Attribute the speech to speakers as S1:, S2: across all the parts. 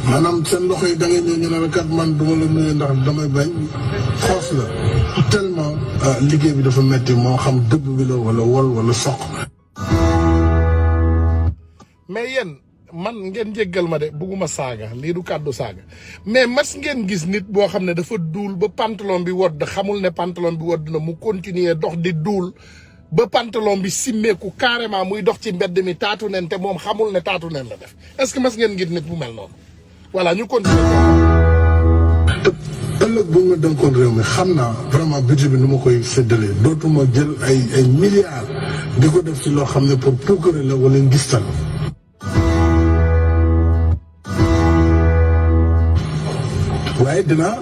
S1: maanaam seen loxo yi da ngay ñëw ñu ne la kat man duma la nuyu ndax damay bañ xoos la tellement liggéey bi dafa metti moo xam dëbb bi la wala wol wala soq.
S2: mais yéen man ngeen jéggal ma de bugguma saaga lii du kàddu saaga mais mas ngeen gis nit boo xam ne dafa duul ba pantalon bi wodd xamul ne pantalon bi wodd na mu continuer dox di duul ba pantalon bi simmeeku carrément muy dox ci mbedd mi taatu nen te moom xamul ne taatu nen la def est-ce que mas ngeen gis nit bu mel noonu voilà ñu continuer.
S1: ëllëg bu ma dénkoon réew mi xam naa vraiment budget bi nu ma koy séddalee dootuma jël ay milliards di ko def ci loo xam ne pour puukare la wala ngistal. waaye dinaa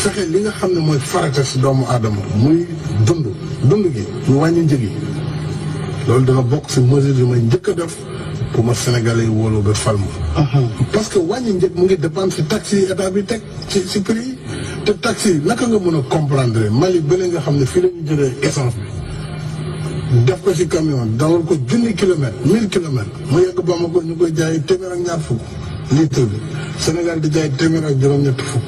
S1: fexe li nga xam ne mooy farata si doomu aadama muy dund gi ñu wàññi njëg yi loolu dana bokk si mesure yi may njëkk a def pour ma Sénégalais yi wóolu ba fal ma. parce que wàññi njëg mu ngi dépendre si taxes yi état bi teg si prix yi te taxes yi naka nga mën a comprendre Mali bële nga xam ne fii la ñu jëlee essence bi def ko si camion dawal ko 1000 kilomètres 1000 kilomètres mu yegg Bamako ñu koy jaay téeméer ak ñaar fukk litre bi Sénégal di jaay téeméer ak juróom-ñett fukk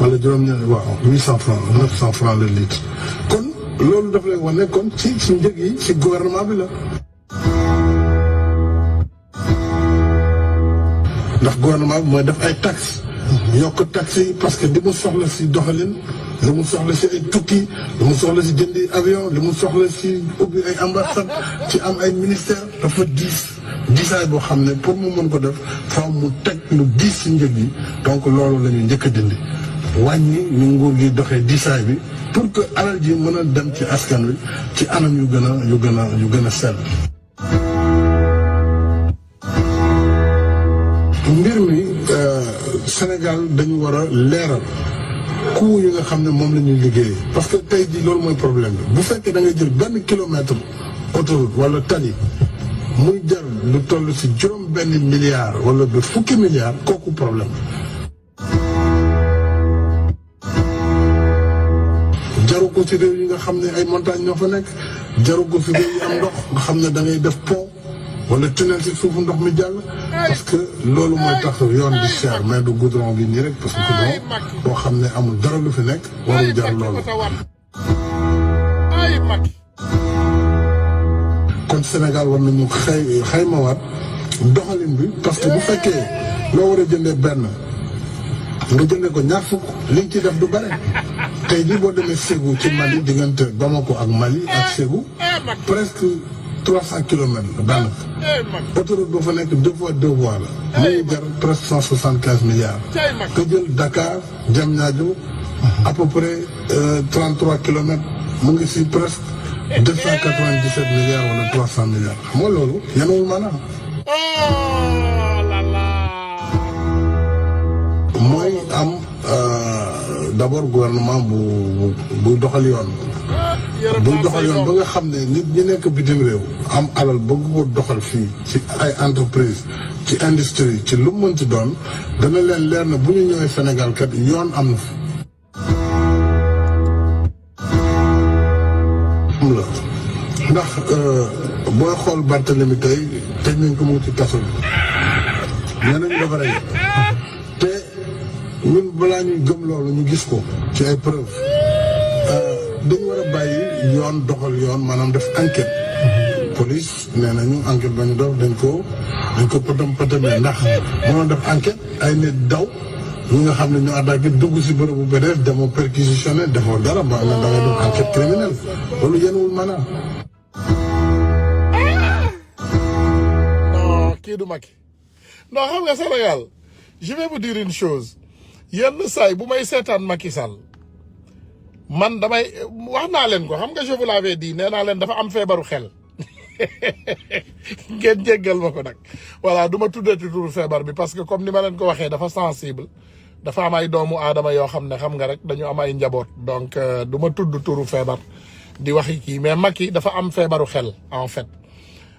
S1: wala juróom-ñett waaw 800 francs 900 francs le litre kon loolu daf lay wane kon ci njëg yi ci gouvernement bi la. ndax gouvernement bi mooy def ay taxes yokk taxes yi parce que li mu soxla si doxalin li mu soxla si ay tukki li mu soxla si jëndi avion li mu soxla si ubbi ay ambassade ci am ay ministère dafa diisaay boo xam ne pour mu mën ko def faaw mu teg lu diis si njëg yi donc loolu la ñuy njëkk a dindi wàññi ni nguur gi doxee diisaay bi pour que alal ji mën a dem ci askan wi ci anam yu gën a sell. mbir mi Sénégal dañu war a leeral coût yi nga xam ne moom la ñuy liggéeyee parce que tey jii loolu mooy problème bi bu fekkee da ngay jël benn kilomètre autoroute wala tali muy jar lu toll si juróom-benn milliard wala ba fukki milliards kooku problème jaru ko si réew yi nga xam ne ay montagnes ñoo fa nekk jaru ko si réew yi am ndox nga xam ne da ngay def pont wala tunnel si suufu ndox mi jàll parce que loolu mooy tax yoon bi cher mais du goudron bi nii rek parce que goudron boo xam ne amul dara lu fi nekk warul jar loolu. kon Sénégal war nañu xaymawaat doxalin bi parce que bu fekkee loo war a jëndee benn nga jëndee ko ñaar fukk liñ ci def du bare tey jii boo demee Ségou ci Mali diggante Bamako ak Mali ak Ségou presque 300 kilomètres la daanaka autoroute boo fa nekk 2 fois 2 voies la mu ngi jar presque 175 milliards nga jël Dakar Diamniadio à peu près 33 kilomètres mu ngi si presque 297 milliards wala 300 milliards xam nga loolu yanuwul maanaam mooy am d'abord gouvernement bu doxal yoon buy doxal yoon ba nga xam ne nit ñi nekk bitim réew am alal bëgg ko doxal fii ci ay entreprise ci industrie ci lu mu mënti doon dana leen leer na bu ñu ñëwee Sénégal kat yoon am na fi la ndax booy xool Barthélemy tey tëj nañ ko mu ngi ci kaso bi nee nañ dafa rey te ñun balaa ñuy gëm loolu ñu gis ko ci ay preuve dañu war a bàyyi yoon doxal yoon maanaam def enquête police nee nañu enquête ba ñu dox dañ ko pëtam-pëtamee ndax mënoo def enquête ay nit daw ñi nga xam ne ñu attaqué dugg si bërëbu BDF demoo perquisitionné defoo dara ba nga da ngay def enquête criminelle loolu yenuwul maanaam
S2: non kii du Macky non xam nga Sénégal je vais vous dire une chose yenn saay bu may seetaan Macky Sall man damay wax naa leen ko xam nga je vous l'avais dit nee naa leen dafa am feebaru xel ngeen jéggal ma ko nag voilà du ma tuddati turu feebar bi parce que comme ni ma leen ko waxee dafa sensible dafa am ay doomu aadama yoo xam ne xam nga rek dañu am ay njaboot donc du ma tudd turu feebar di waxi kii mais Macky dafa am feebaru xel en fait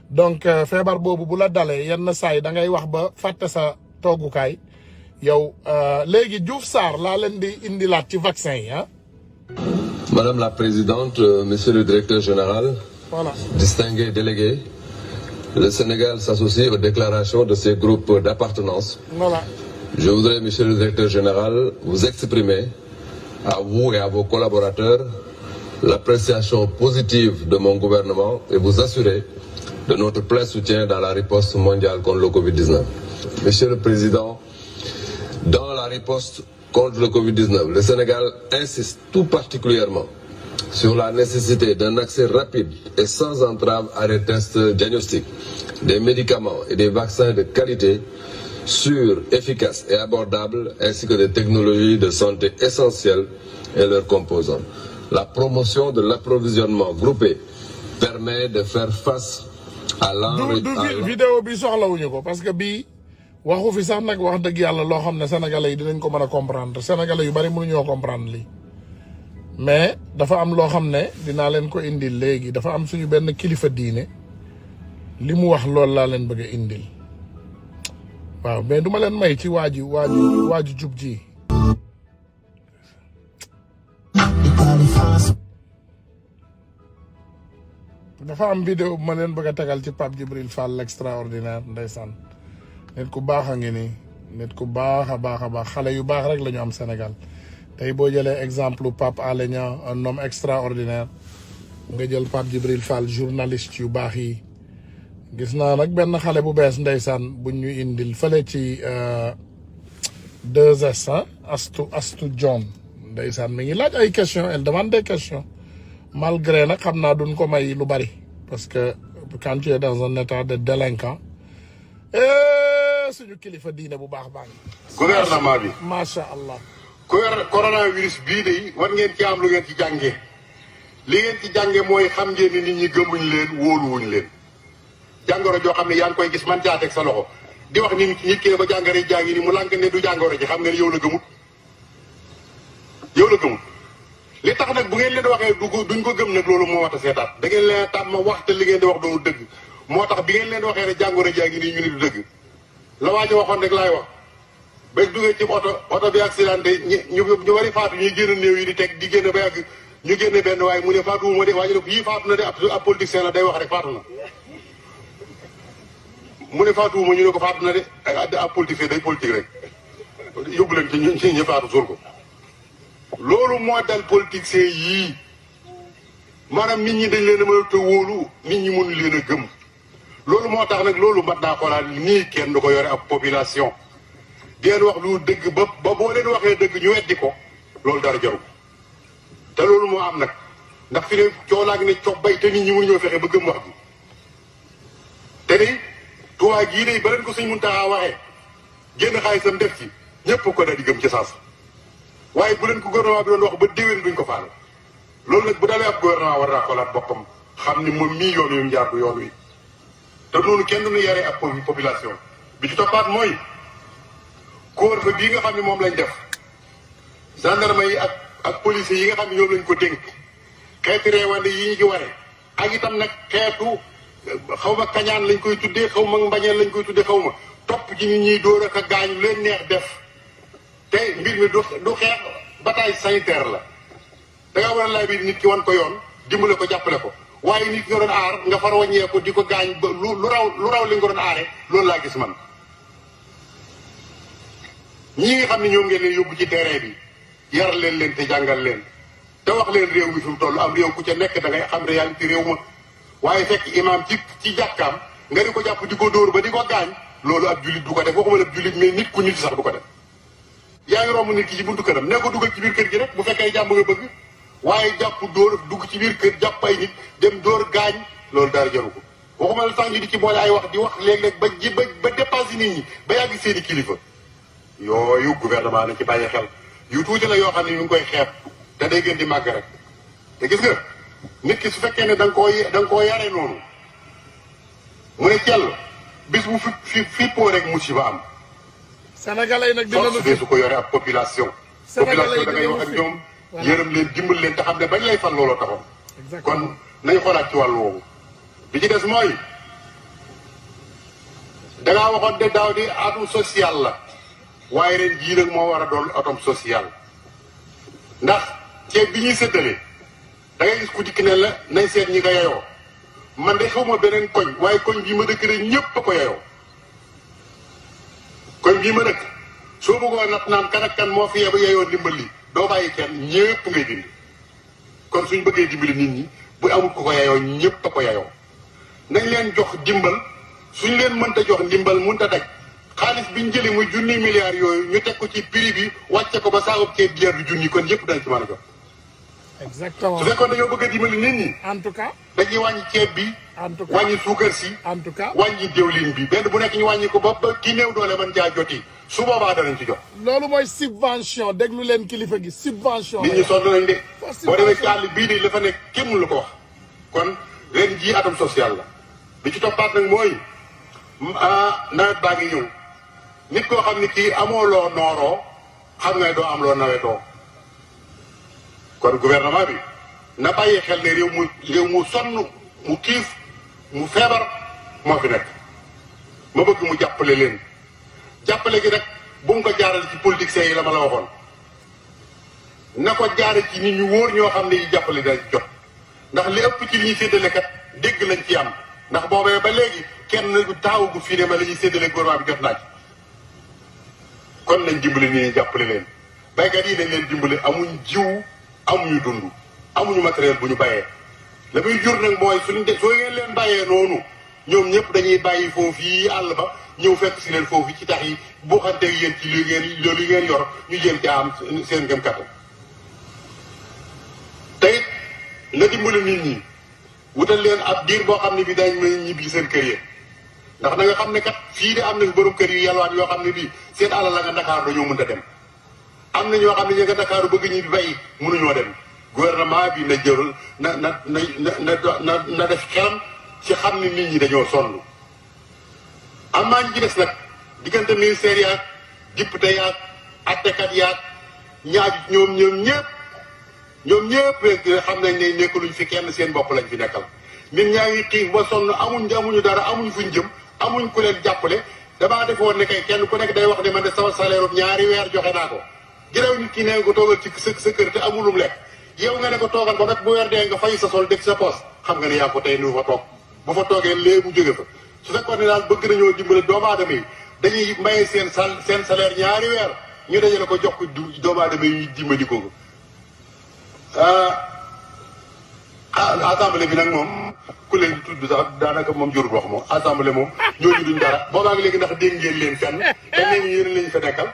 S2: donc feebar boobu bu la dalee yenn saa yi da ngay wax ba fàtte sa toogukaay yow léegi Diouf Sarr laa leen di indilaat ci vaccin yi ah.
S3: Madame la Présidente, Monsieur le Directeur Général,
S2: voilà.
S3: distingués délégués, le Sénégal s'associe aux déclarations de ces groupes d'appartenance.
S2: Voilà.
S3: Je voudrais, monsieur le directeur général, vous exprimer, à vous et à vos collaborateurs, l'appréciation positive de mon gouvernement et vous assurer de notre plein soutien dans la riposte mondiale contre le Covid-19. Monsieur le Président, dans la riposte contre le Covid-19, le Sénégal insiste tout particulièrement sur la nécessité d'un accès rapide et sans entrave à des tests diagnostiques, des médicaments et des vaccins de qualité, sûrs, efficaces et abordables, ainsi que des technologies de santé essentielles et leurs composants. La promotion de l'approvisionnement groupé permet de faire face à
S2: du vidéo bi soxlawuñu ko parce que bii waxu fi sax nag wax dëgg yàlla loo xam ne sénégalais yi dinañ ko mën a comprendre sénégalais yu bari mënuñoo comprendre lii mais dafa am loo xam ne dinaa leen ko indil léegi dafa am suñu benn kilifa diine li mu wax loolu laa leen bëgg a indil waaw mais duma leen may ci waaju jub ji dafa am vidéo bu ma leen bëgg a tegal ci Pape Djibril Fall l'extraordinaire ndeysaan nit ku baax a ngi nii nit ku baax a baax xale yu baax rek la ñu am Sénégal tey boo jëlee exemple Pape Alé Niang un homme extraordinaire nga jël Pape Djibril Fall journaliste yu baax yi gis naa nag benn xale bu bees ndeysaan buñ ñu indil fële ci 2S Astu John ndeysaan mi ngi laaj ay questions elle demande des questions malgré nag xam naa duñ ko may lu bari parce que quand tu es dans un état de délinquant suñu kilifa diine bu baax baax
S4: gouvernement bi
S2: macha allah
S4: coronavirus bii de war ngeen ci am lu ngeen ci jàngee li ngeen ci jàngee mooy xam ngeen ni nit ñi gëmuñ leen wóoluwuñ leen jàngoro joo xam ne yaa ngi koy gis man caa teg sa loxo di wax ni nit ki ne ko jàngoro jàngi ni mu lànk ne du jàngoro ji xam nga ne yow la gëmut li tax nag bu ngeen leen waxee duñ ko gëm nag loolu moo wat a seetaat da ngeen leen tàmm wax te li ngeen di wax doonu dëgg moo tax bi ngeen leen waxee ne jàngoro jaa ngi nii ñu ne du dëgg la waa ji waxoon rek laay wax ba duggee ci oto bi accidenté ñu bari faatu ñuy génn néew yi di teg di génn ba yàgg ñu génne benn waaye mu ne faatu wu ma de waa ji ne ko yii faatu na de ab politicien la day wax rek faatu na mu ne faatu wu ma ñu ne ko faatu na de ab politicien day politique rek yóbbu leen ci ñi faatu suul ko loolu moo dal politiciens yii maanaam nit ñi dañ leen a mën a te wóolu nit ñi mënu leen a gëm loolu moo tax nag loolu mat naa xoolaat nii kenn du ko yore ab population ngeen wax lu dëgg ba boo leen waxee dëgg ñu weddi ko loolu dara jaru te loolu moo am nag ndax fi ne coolaag ne cob bay te nit ñi mënuñoo fexe ba gëm wax bi te ni tuwaa gii day ba leen ko suñ mun taxaa waxee génn xaalisam def ci ñëpp ko da di gëm ci saas waaye bu leen ko gouvernement bi doon wax ba déwén duñ ko faale loolu nag bu dalee ab gouvernement war naa xoolaat boppam xam ni moom mii yoon yu mu jaar du yoon wi te noonu kenn duñu yaree ab population bi ci toppaat mooy couvre-feu bii nga xam ne moom lañ def gendarme yi ak policiers yi nga xam ne ñoom lañ ko dénk xeeti reewande yi ñu ci waree ak itam nag xeetu xaw ma kañaan lañ koy tuddee xaw ma mbañeel lañ koy tuddee xaw ma topp ci nit ñiy dóor ak a gaañu leen neex def te mbir mi du xeex bataille sanitaire la da ngaa war a laaj bi nit ki wan ko yoon dimbale ko jàppale ko waaye nit nga doon aar nga far wàññeeku di ko gaañ ba lu raw li nga doon aare loolu laa gis man. ñii nga xam ne ñoom ngeen leen yóbbu ci terrain bi yar leen te jàngal leen te wax leen réew mi fi mu toll am réew ku ca nekk da ngay xam réalité réew ma waaye fekk imaam ci jàkkaam nga di ko jàpp di ko dóor ba di ko gaañ loolu ab jullit du ko def waxuma la ab jullit mais nit ku nit sax du ko def. yaa ngi romb nit ki ci buntu këram ne ko dugal ci biir kër gi rek bu fekkee jàmm nga bëgg waaye jàpp dóor dugg ci biir kër jàpp ay nit dem dóor gaañ loolu dara jaru ko waxuma la sax ñu di ci boole ay wax di wax léeg-léeg ba dépassé nit ñi ba yàgg seeni kilifa yooyu gouvernement na ci bàyyi xel yu tuuti la yoo xam ne ñu ngi koy xeeb te day gën di màgg rek te gis nga nit ki su fekkee ne da nga koo yare noonu mu ne cell bis bu fippoo rek musiba am.
S2: Sénégalais yi nag dina
S4: la su ko yore ab population. population da ngay wax ak ñoom yërëm leen dimbal leen te xam ne bañ lay fal looloo taxoon. kon nañ xoolaat ci wàllu woowu. bi ci des mooy dangaa waxoon de daaw di atum social la waaye ren jii nag moo war a doon atom social ndax ceeb bi ñuy séddale da ngay gis ku dikk ne la nañ seet ñi nga yeyoo man de xaw ma beneen koñ waaye koñ bii ma dëkk rek ñëpp a ko yeyoo koñ bii ma dëkk soo bëggoon nat naan kan ak kan moo fi yeyoo dimbal li doo bàyyi kenn ñëpp ngay dindi kon suñ bëggee dimbali nit ñi bu amul ko ko yeyoo ñëpp a ko yeyoo nañ leen jox dimbal suñ leen mënta jox ndimbal mënta daj xaalis biñ jëlee muy junni milliards yooyu ñu teg ko ci prix bi wàcce ko ba saagub ceeb bi du junni kon yëpp dañ ci mën a jox.
S2: exactement
S4: su fekkoon dañoo bëgg a dimbali nit ñi.
S2: en tout cas.
S4: dañuy wàññi ceeb bi.
S2: en tout cas
S4: wàññi suukar si.
S2: en tout cas
S4: wàññi diwlin bi benn bu nekk ñu wàññi ko ba ki néew doole mën caa joti su boobaa danañ ci jot.
S2: loolu mooy subvention déglu leen kilifa gi subvention.
S4: nit ñi sonn nañ de. boo demee ci àll bii de la fa nekk kenn mënu la ko wax. kon ren jii atum social la. bi ci toppaat nag mooy nawet baa ngi ñëw nit koo xam ne kii amoo loo nooroo xam nga doo am loo nawetoo kon gouvernement bi na bàyyi xel ne réew mu sonn mu kiif mu feebar moo fi nekk ma bëgg mu jàppale leen jàppale gi nag bu mu ko jaarale ci politiciens yi la ma la waxoon na ko jaare ci nit ñu wóor ñoo xam ne yi jàppale dañ jot ndax li ëpp ci li ñuy séddale kat dégg lañ ci am ndax boobee ba léegi kenn taawu gu fii ne ma la ñuy séddale gouvernement bi jot naa ci kon nañ dimbali nit ñi jàppale leen baykat yi dañ leen dimbali amuñ jiw amuñu dund amuñu matériel bu ñu bayee la muy jur nag mooy soo ngeen leen bàyyee noonu ñoom ñëpp dañuy bàyyi foofu yi àll ba ñëw fekk si leen foofu ci tax yi boo xanteeg yéen ci loolu ngeen yor ñu jéem ca am seen ngëm kattan te it na dimbali nit ñi wutal leen ab diir boo xam ne bi dañ mën ñibbi seen kër yi ndax na nga xam ne kat fii de am na borom kër yu yalwaan yoo xam ne bii seen alal la nga Dakar dañoo mënta dem am na ñoo xam ne ñi nga Dakar bëgg ñibbi bay mënuñoo dem gouvernement bi na jël na def xelam ci xam ne nit ñi dañoo sonn am maa ñi ci des nag diggante ministère yaag député yaag attekat yaag ñaaju ñoom ñëpp rek xam nañ ne nekkaluñ fi kenn seen bopp lañ fi nekkal nit ñaa ngi xiif ba sonn amuñu dara amuñ fuñ jëm amuñ ku leen jàppale damaa defoon ne kay kenn ku nekk day wax ne man de sama salaire ñaari weer joxe naa ko ginnaaw nit ki nee ko toogal ci sa kër te amulum lekk yow nga ne ko toogal ba nag bu weer dee nga fay sa sol def sa poos xam nga ne yaa ko tey nu fa toog bu fa toogee léegi mu jóge fa su fekkoon ne daal bëgg nañoo dimbale doomu aadama yi dañuy maye seen salaire ñaari weer ñu dajale ko jox ko doomu aadama yi dimbali ko assemblée bi nag moom ku leen di tudd sax daanaka moom jurul wax moom assemblée moom ñooñu duñ dara boobaa ngi léegi ndax dégg ngeen leen fenn te nee ñu yéen lañu fa nekkal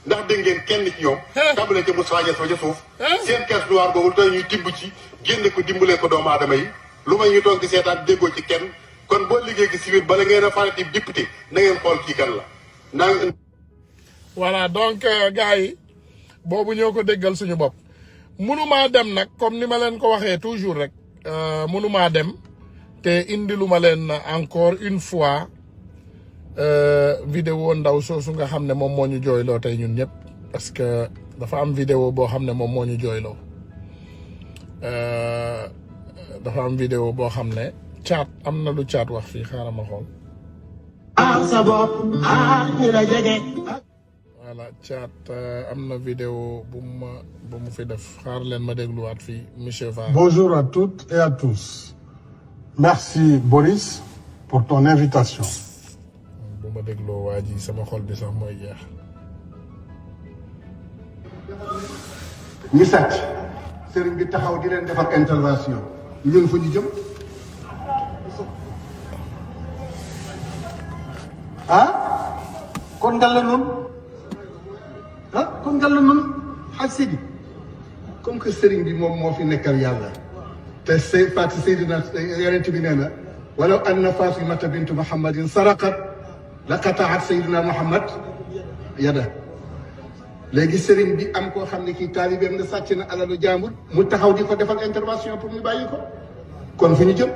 S4: ndax dégg ngeen kenn ci ñoom tàmbale ca Moustapha Niasse fa ca suuf seen caisse noire boobu tey ñuy tibb ci génne ko dimbalee ko doomu aadama yi lu may ñu toog di seetaan déggoo ci kenn kon boo liggéey gi civil bala ngeen a farati député na ngeen xool kii kan la
S2: voilà donc gars yi boobu ñoo ko déggal suñu bopp mënumaa dem nag comme ni ma leen ko waxee toujours rek mënumaa dem te indiluma leen encore une fois vidéo ndaw soosu nga xam ne moom moo ñu jooyloo tey ñun ñëpp parce que dafa am vidéo boo xam ne moom moo ñu jooyloo dafa am vidéo boo xam ne caat am na lu caat wax fii xaaral ma xool
S5: sa bopp ñi la jege.
S2: voilà caat am na vidéo bu mu fi def xaar leen ma dégluwaat fii monsieur Fall.
S1: Bonjour à toutes et à tous. Merci Boris pour ton invitation.
S2: bu ma dégloo waa ji sama xol bi sax mooy jeex.
S1: ñi sàcc sëriñ bi taxaw di leen defal intervention ñun fu ñu jëm kon ngal la noonu kon ngal la noonu xaj sidi comme que sëriñ bi moom moo fi nekkal yàlla te Fatou Seydina yonent bi nee na walaw anna Fatimata bintu Muhammadin saraqat la qataat Seydina Muhammad yada léegi sëriñ bi am koo xam ne kii taalibeem nga sàcc na alalu jàmbur mu taxaw di ko defal intervention pour ñu bàyyi ko kon fu ñu jëm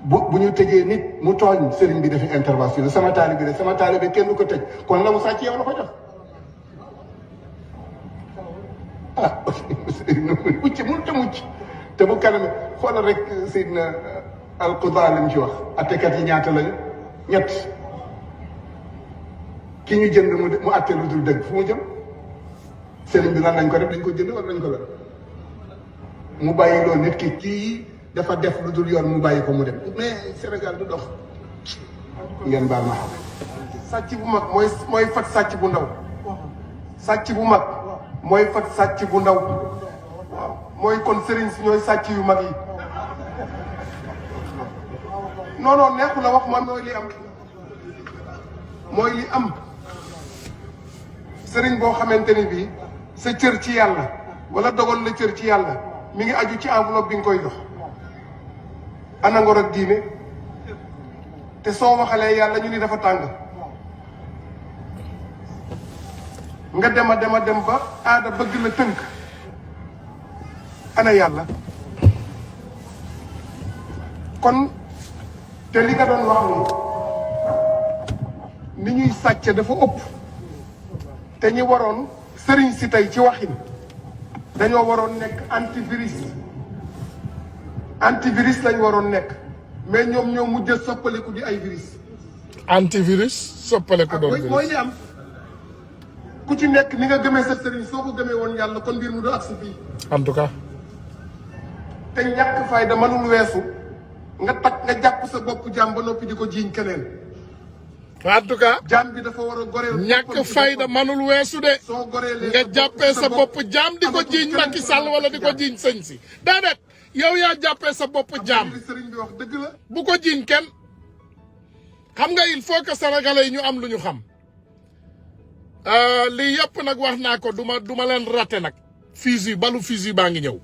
S1: bu ñu tëjee nit mu tooñ sëriñ bi defi intervention sama taalibe kenn du ko tëj kon la mu sàcc yow la ko jox mucc mënut a mucc te bu kanam xoolal rek Seydina al-Qudaa li mu ci wax attekat yi ñaata lañu ñett ki ñu jënd mu àtte lu dul dëgg fu mu jëm sëriñ bi lan lañ ko def dañ ko jënd wala dañ ko def mu bàyyi loolu nit ki kii dafa def lu dul yoon mu bàyyi ko mu dem mais Sénégal du dox ngeen baal ma xam sàcc bu mag mooy fat sàcc bu ndaw sàcc bu mag mooy fat sàcc bu ndaw waaw mooy kon sëriñ si ñooy sàcc yu mag yi non non neexu la wax man mooy li am mooy li am sëriñ boo xamante ni bii sa cër ci yàlla wala dogal la cër ci yàlla mi ngi aju ci enveloppe bi nga koy jox ana ngor ak diine te soo waxalee yàlla ñu ni dafa tàng nga dem ba aada bëgg la tënk ana yàlla kon te li nga doon wax ni ñuy sàcce dafa ëpp te ñi waroon sëriñ si tey ci waxin dañoo waroon nekk antivirus lañ waroon nekk mais ñoom ñoo mujj soppaliku di ay virus.
S2: antivirus soppaliku doon virus
S1: mooy li am ku ci nekk ni nga gëmee sa sëriñ soo ko gëmee woon yàlla kon mbir mu du agsi fii.
S2: en tout cas.
S1: te ñàkk fayda mënul weesu nga jàpp sa bopp jaam ba noppi di ko jiiñ keneen.
S2: en tout cas.
S1: jaam bi dafa war a goreel.
S2: ñàkk fayda mënul weesu de.
S1: soo goreelee
S2: nga jàppee sa bopp jaam di ko jiiñ Macky Sall wala di ko jiiñ sëñ si. déedéet yow yaa jàppee sa bopp jaam.
S1: sëriñ bi wax dëgg la.
S2: bu ko jiiñ kenn. xam nga il faut que sénégalais yi ñu am lu ñu xam. lii yëpp nag wax naa ko duma leen raté nag. fusil balu fusil baa ngi ñëw.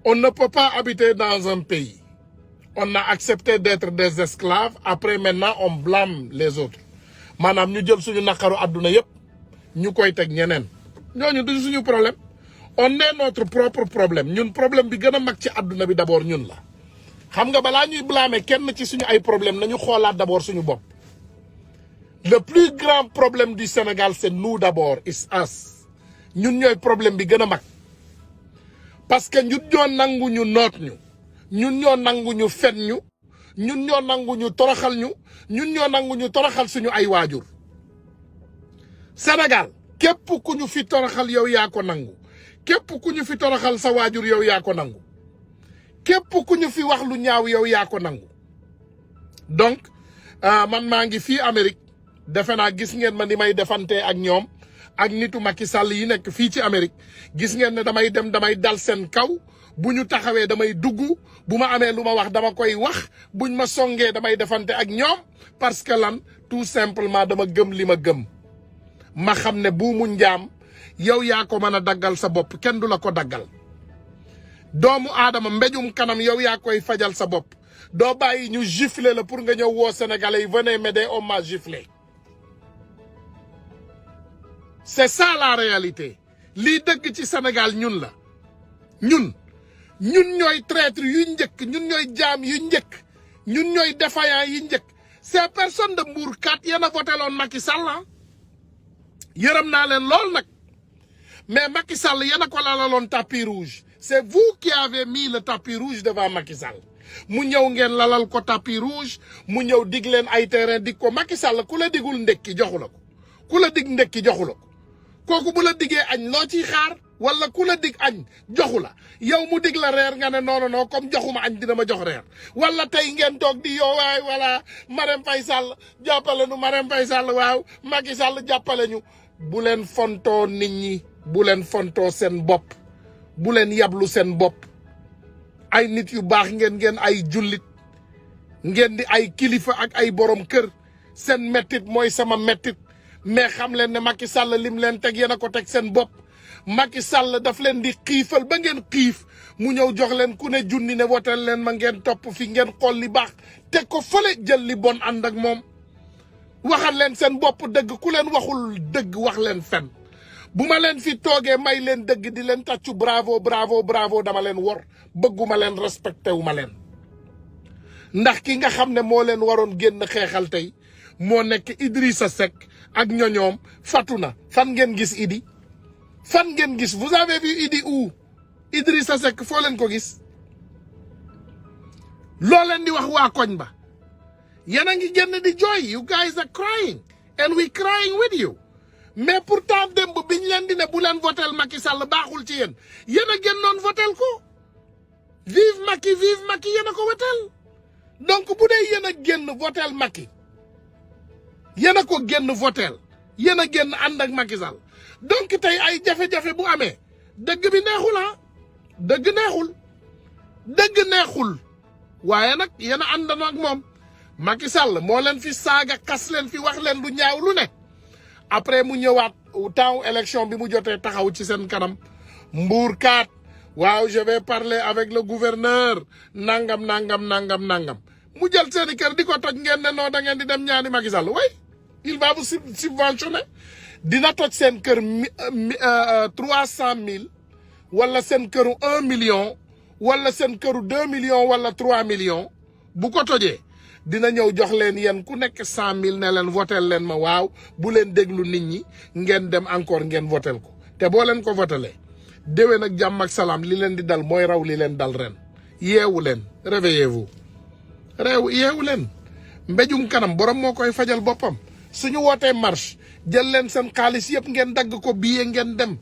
S2: on ne peut pas habiter dans un pays. On a accepté d'être des esclaves. Après, maintenant, on blâme les autres. Madame, nous disons que nous avons nous koy ñeneen ñooñu du suñu problème. On est notre propre problème. Ñun problème bi gëna mag ci aduna bi d'abord ñun la. Xam nga bala ñuy blâmer kenn ci suñu ay problème nañu xolaat d'abord suñu bop. Le plus grand problème du Sénégal c'est nous d'abord, it's us. Ñun ñoy problème bi gëna mag. Parce que ñun ñoo nangu ñu noot ñu. Ñun ñoo nangu ñu fen ñu ñun ñoo nangu ñu toroxal ñu ñun ñoo nangu ñu toroxal suñu ay waajur Sénégal képp ku ñu fi toroxal yow yaa ko nangu képp ku ñu fi toroxal sa waajur yow yaa ko nangu képp ku ñu fi wax lu ñaaw yow yaa ko nangu donc man maa ngi fii Amérique defe naa gis ngeen ma ni may defante ak ñoom ak nitu Macky Sall yi nekk fii ci Amérique gis ngeen ne damay dal seen kaw bu ñu taxawee damay dugg bu ma amee lu ma wax dama koy wax buñ ma songee damay defante ak ñoom parce que lan tout simplement dama gëm li ma gëm ma xam ne bu mu njaam yow yaa ko mën a daggal sa bopp kenn du la ko daggal doomu aadama mbéjum kanam yow yaa koy fajal sa bopp doo bàyyi ñu gifler la pour nga ñëw woo Sénégalais yi venez m'aider on m'a giflé c'est ça la réalité lii dëgg ci Sénégal ñun la ñun ñooy traître yu njëkk ñun ñooy jaam yu njëkk ñun ñooy défaillant yi njëkk ces personnes de Mbour 4 yéen a voté loon Macky Sall yërëm naa leen lool nag mais Macky Sall yéen a ko lalaloon tapis rouge c'est vous qui avez mis le tapis rouge devant Macky Sall mu ñëw ngeen lalal ko tapis rouge mu ñëw dig leen ay terrain dig ko Macky Sall ku la digul ndekki joxu la ko ku la dig ndekki joxu la ko kooku bu la diggee añ loo ciy xaar wala ku la dig añ joxu la yow mu dig la reer nga ne non comme joxuma añ dina ma jox reer wala tey ngeen toog di yow waay wala Marème Faye Sall jàppale nu Marème Faye Sall waaw Macky Sall jàppale ñu bu leen fontoo nit ñi bu leen fontoo seen bopp bu leen yablu seen bopp ay nit yu baax ngeen ay jullit ngeen di ay kilifa ak ay borom kër seen mettit mooy sama mettit mais xam leen ne Macky Sall lim leen teg yéen a ko teg seen bopp Macky Sall daf leen di xiifal ba ngeen xiif mu ñëw jox leen ku ne junni ne wotal leen ma ngeen topp fi ngeen xool li baax teg ko fële jël li bon ànd ak moom waxal leen seen bopp dëgg ku leen waxul dëgg wax leen fen bu ma leen fi toogee may leen dëgg di leen tàccu bravo bravo bravo dama leen wor bëgguma leen respecté wu ma leen ndax ki nga xam ne moo leen waroon génn xeexal tey moo nekk Idrissa Seck ak ñoñoom fatu na fan ngeen gis Idi fan ngeen gis vous avez vu Idi où Idrissa Seck foo leen ko gis loo leen di wax waa koñ ba yéen a ngi génn di jooy you guys are crying and we crying with you mais pourtant démb biñ leen di ne bu leen votel Macky Sall baaxul ci yéen yéen a génnoon votel ko vive Macky yéen a ko votel donc bu dee yéen a génn votel Macky yéen a ko génn votel yéen a génn ànd ak Macky Sall donc tey ay jafe-jafe bu amee dëgg bi neexul ah dëgg neexul waaye nag yéen a àndandoo ak moom Macky Sall moo leen fi saaga kas leen fi wax leen lu ñaaw lu ne après mu ñëwaat temps élection bi mu jotee taxaw ci seen kanam Mbour 4 waaw je vais parler avec le gouverneur nangam mu jël seeni kër di ko toj ngeen ne non da ngeen di dem ñaani Macky Sall way il va vous subventionner dina toj seen kër 300 000 wala seen këru 1 million wala seen këru 2 millions wala 3 millions bu ko tojee dina ñëw jox leen yéen ku nekk 100 000 ne leen votel leen ma waaw bu leen déglu nit ñi ngeen dem encore ngeen votel ko te boo leen ko votelee déwén ak jàmm ak salaam li leen di dal mooy raw li leen dal ren yeewu leen réveillez-vous yeewu leen mbéjum kanam borom moo koy fajal boppam suñu wootee marche jël leen seen xaalis yëpp ngeen dagg ko billet ngeen dem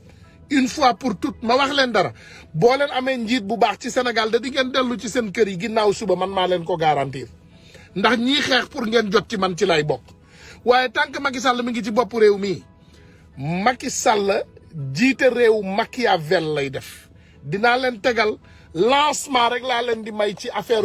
S2: une fois pour toutes ma wax leen dara boo leen amee njiit bu baax ci Sénégal da di ngeen dellu ci seen kër yi ginnaaw suba man maa leen ko garantir ndax ñii xeex pour ngeen jot ci man ci lay bokk waaye tant que Macky Sall mi ngi ci bopp réew mi Macky Sall jiite réew Machiavel lay def dinaa leen tegal lancement rek laa leen di may ci affaire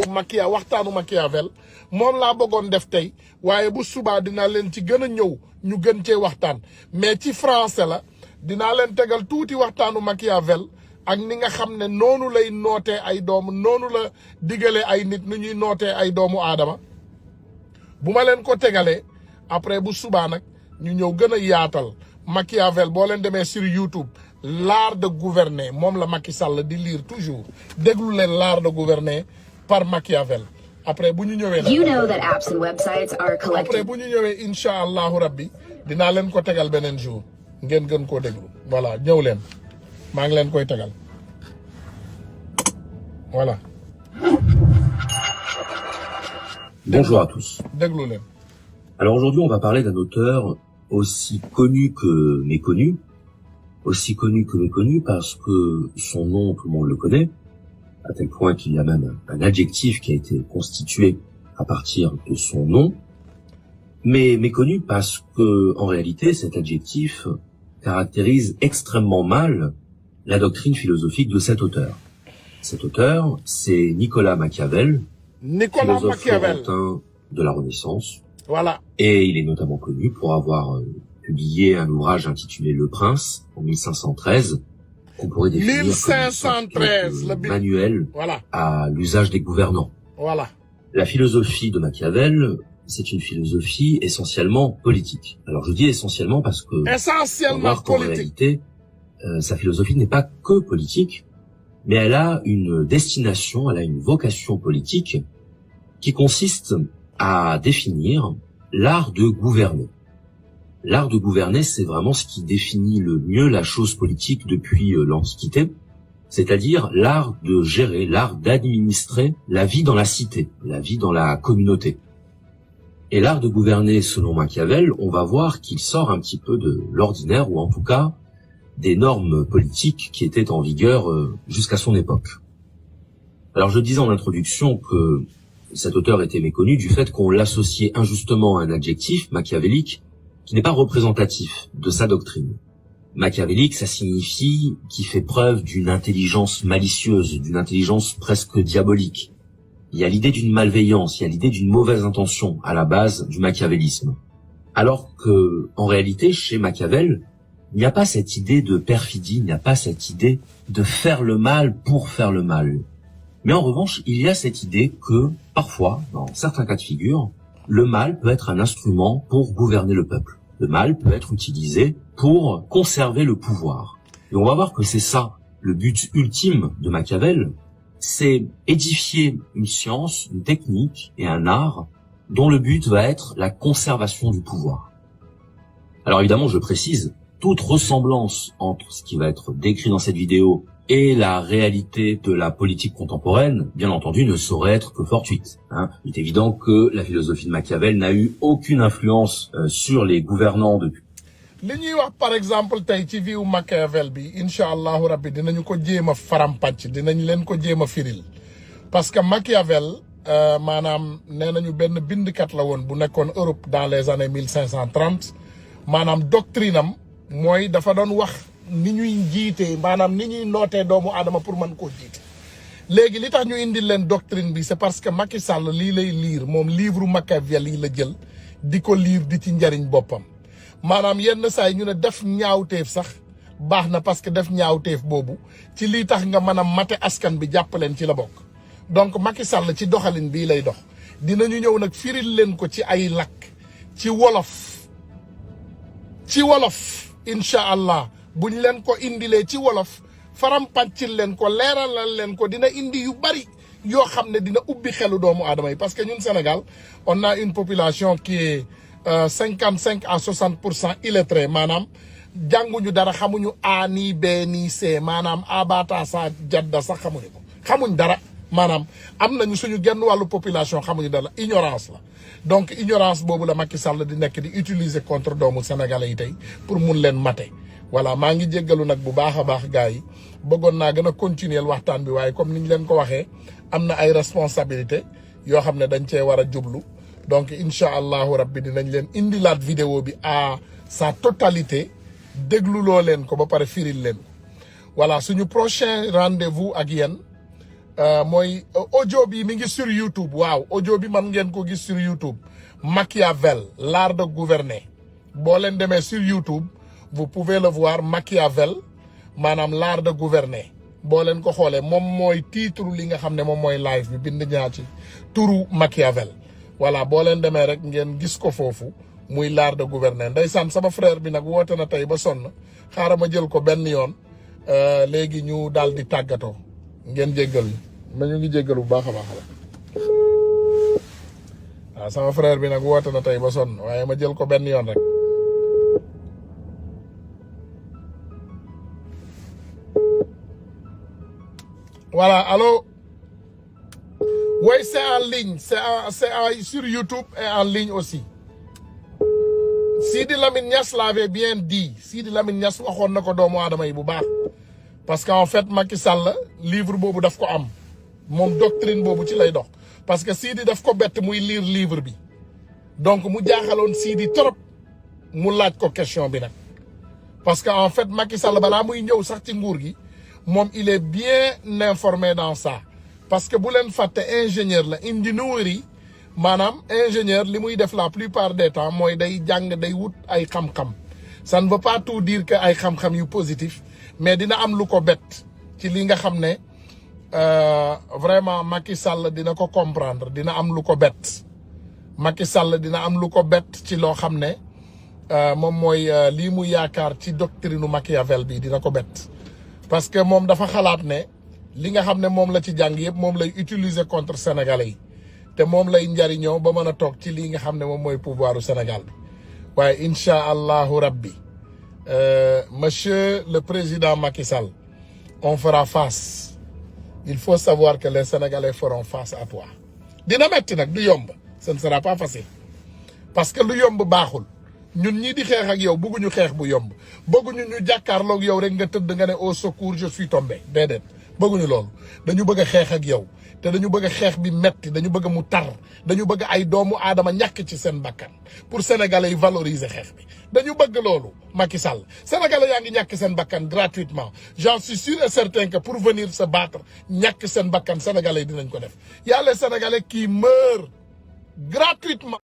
S2: waxtaanu Machiavel moom laa bëggoon def tey waaye bu subaa dinaa leen ci gën a ñëw ñu gën cee waxtaan mais ci français la dinaa leen tegal tuuti waxtaanu Machiavel ak ni nga xam ne noonu lay nootee ay doomu noonu la digalee ay nit nu ñuy nootee ay doomu aadama bu ma leen ko tegalee après bu subaa nag ñu ñëw gën a yaatal Machiavel boo leen demee sur YouTube l'art de gouverner moom la Macky Sall di lire toujours déglu leen l'art de gouverner par Machiavel après bu ñu ñëwee nag
S6: You know that apps and websites are
S2: après
S6: collected.
S2: bu ñu ñëwee incha allahu rabbi dinaa leen ko tegal beneen jour ngeen gën koo déglu voilà ñëw leen maa ngi leen koy tegal voilà
S7: Bonjour à tous.
S2: déglu leen.
S7: Alors aujourd'hui, on va parler d'un auteur aussi connu que méconnu. Aussi connu que méconnu parce que son nom, tout le monde le connaît, à tel point qu'il y a même un adjectif qui a été constitué à partir de son nom. Mais méconnu parce que, en réalité, cet adjectif caractérise extrêmement mal la doctrine philosophique de cet auteur. Cet auteur, c'est Nicolas Machiavel,
S2: Nicolas
S7: philosophe
S2: Machiavel.
S7: florentin de la Renaissance.
S2: Voilà.
S7: Et il est notamment connu pour avoir publié un ouvrage intitulé Le Prince en 1513, qu'on pourrait définir
S2: 1513,
S7: comme une sorte de manuel
S2: Voilà.
S7: à l'usage des gouvernants.
S2: Voilà.
S7: La philosophie de Machiavel, c'est une philosophie essentiellement politique. Alors je dis essentiellement parce que on va
S2: Essentiellement
S7: voir qu'en
S2: politique.
S7: réalité, sa philosophie n'est pas que politique, mais elle a une destination, elle a une vocation politique qui consiste à définir l'art de gouverner. L'art de gouverner, c'est vraiment ce qui définit le mieux la chose politique depuis l'Antiquité, c'est-à-dire l'art de gérer, l'art d'administrer la vie dans la cité, la vie dans la communauté. Et l'art de gouverner, selon Machiavel, on va voir qu'il sort un petit peu de l'ordinaire, ou en tout cas des normes politiques qui étaient en vigueur jusqu'à son époque. Alors je disais en introduction que cet auteur était méconnu du fait qu'on l'associait injustement à un adjectif machiavélique qui n'est pas représentatif de sa doctrine. Machiavélique, ça signifie qui fait preuve d'une intelligence malicieuse, d'une intelligence presque diabolique. Il y a l'idée d'une malveillance, il y a l'idée d'une mauvaise intention à la base du machiavélisme. Alors que, en réalité, chez Machiavel, il n'y a pas cette idée de perfidie, il n'y a pas cette idée de faire le mal pour faire le mal. Mais en revanche, il y a cette idée que, parfois, dans certains cas de figure, le mal peut être un instrument pour gouverner le peuple. Le mal peut être utilisé pour conserver le pouvoir. Et on va voir que c'est ça, le but ultime de Machiavel, c'est édifier une science, une technique et un art dont le but va être la conservation du pouvoir. Alors évidemment, je précise, toute ressemblance entre ce qui va être décrit dans cette vidéo et la réalité de la politique contemporaine, bien entendu, ne saurait être que fortuite. Il est évident que la philosophie de Machiavel n'a eu aucune influence sur les gouvernants depuis.
S2: li ñuy wax par exemple tey ci viu Machiavel bi incha allahu rabbi dinañu ko jéem a faram-pàcc dinañ leen ko jéem a firil parce que Machiavel maanaam nee nañu benn bindkat la woon bu nekkoon Europe dans les années 1530 maanaam doctrine am mooy dafa doon wax ni ñuy jiitee maanaam ni ñuy nootee doomu aadama pour mën koo jiite. léegi li tax ñu indil leen doctrine bi c'est parce que Macky Sall lii lay lire moom livre Machiavel yi la jël di ko lire di ci njariñ boppam maanaam yenn saa yi ñu ne def ñaawteef sax baax na parce que def ñaawteef boobu ci lii tax nga mën a mate askan bi jàpp leen ci la bokk. donc Macky Sall ci doxalin bii lay dox dinañu ñëw nag firil leen ko ci ay lakk ci wolof incha allah buñ leen ko indilee ci wolof faram-pàccil leen ko leeralal leen ko dina indi yu bari yoo xam ne dina ubbi xelu doomu aadama yi parce que ñun Sénégal on a une population qui est 55 à 60% illettrés maanaam jànguñu dara xamuñu A nii B nii C maanaam abata sa jadda sax xamuñu ko xamuñ dara maanaam am nañu suñu genn wàllu population xamuñu dara ignorance la donc ignorance boobu la Macky Sall di nekk di utiliser contre doomu sénégalais yi tey pour mun leen mate voilà maa ngi jéggalu nag bu baax a baax gars yi bëggoon naa gën a continuer waxtaan bi waaye comme ni ñu leen ko waxee am na ay responsabilité yoo xam ne dañ cee war a jublu donc incha allahu rabbi dinañ leen indilaat vidéo bi à sa totalité dégluloo leen ko ba pare firil leen ko voilà suñu prochain rendez-vous ak yéen mooy audio bi mi ngi sur YouTube waaw audio bi man ngeen ko gis sur YouTube Machiavel l'art de gouverner boo leen demee sur YouTube vous pouvez le voir Machiavel maanaam l'art de gouverner boo leen ko xoolee moom mooy titre li nga xam ne moom mooy live bi bind ñaa ci turu Machiavel voilà boo leen demee rek ngeen gis ko foofu muy l'art de gouverner ndeysaan sama frère bi nag woote na tey ba sonn xaaral ma jël ko benn yoon léegi ñu daal di tàggatoo ngeen jéggal ma ñu ngi jéggal bu baax a baax waaw sama frère bi nag woote na tey ba sonn waaye ma jël ko benn yoon rek voilà allô oui c'est en ligne c'est sur YouTube et en ligne aussi Sidi Lamine Niass l'avait bien dit Sidi Lamine Niass waxoon na ko doomu aadama yi bu baax parce que en fait Macky Sall livre boobu daf ko am moom doctrine boobu ci lay dox parce que Sidi daf ko bett muy lire livre bi donc mu jaaxaloon Sidi trop mu laaj ko question bi nag parce que en fait Macky Sall balaa muy ñëw sax ci nguur gi moom il est bien informé dans ça parce que bu leen fàtte ingénieur la ingénierie maanaam ingénieur li muy def la plupart des temps mooy day jàng day wut ay xam-xam ça ne veut pas tout dire que ay xam-xam yu positif mais dina am lu ko bett ci li nga xam ne vraiment Macky Sall dina ko comprendre dina am lu ko bett Macky Sall dina am lu ko bett ci loo xam ne moom mooy lii mu yaakaar ci doctrine Machiavel bi dina ko bett parce que moom dafa xalaat ne li nga xam ne moom la ci jàng yëpp moom lay utiliser contre sénégalais yi te moom lay njariñoo ba mën a toog ci lii nga xam ne moom mooy pouvoiru Sénégal bi waaye incha allahu rabbi monsieur le président Macky Sall on fera face il faut savoir que les Sénégalais feront face à toi dina metti nag du yomb ce ne sera pas facile parce que lu yomb baaxul ñun ñii di xeex ak yow bëgguñu xeex bu yomb bëgguñu ñu jàkkaarloog yow rek nga tëdd nga ne au secours je suis tombé déedéet bëgguñu loolu dañu bëgg a xeex ak yow te dañu bëgg a xeex bi metti dañu bëgg mu tar dañu bëgg ay doomu aadama ñàkk ci seen bakkan pour sénégalais yi valoriser xeex bi dañu bëgg loolu Macky Sall sénégalais yaa ngi ñàkk seen bakkan gratuitement j'en suis sûr et certain que pour venir se battre ñàkk seen bakkan sénégalais yi dinañ ko def y a les sénégalais qui meurent gratuitement